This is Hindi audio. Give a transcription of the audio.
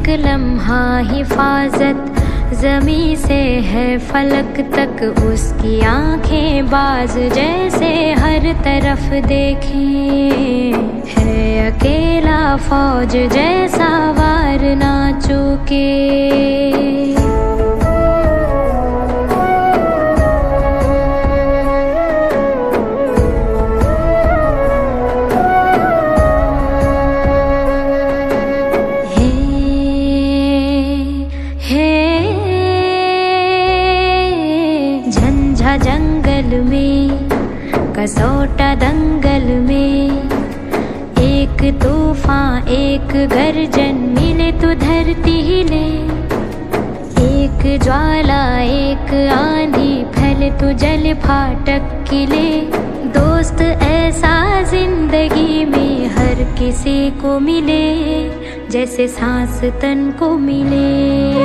एक लम्हा हिफाजत ज़मीं से है फलक तक, उसकी आंखें बाज जैसे हर तरफ देखें। है अकेला फौज जैसा वार ना चूके। जंगल में कसौटा दंगल में, एक तूफान एक गर्जन मिले तो धरती हिले। एक ज्वाला एक आंधी फैले तो जल फाटक किले। दोस्त ऐसा जिंदगी में हर किसी को मिले, जैसे सांस तन को मिले।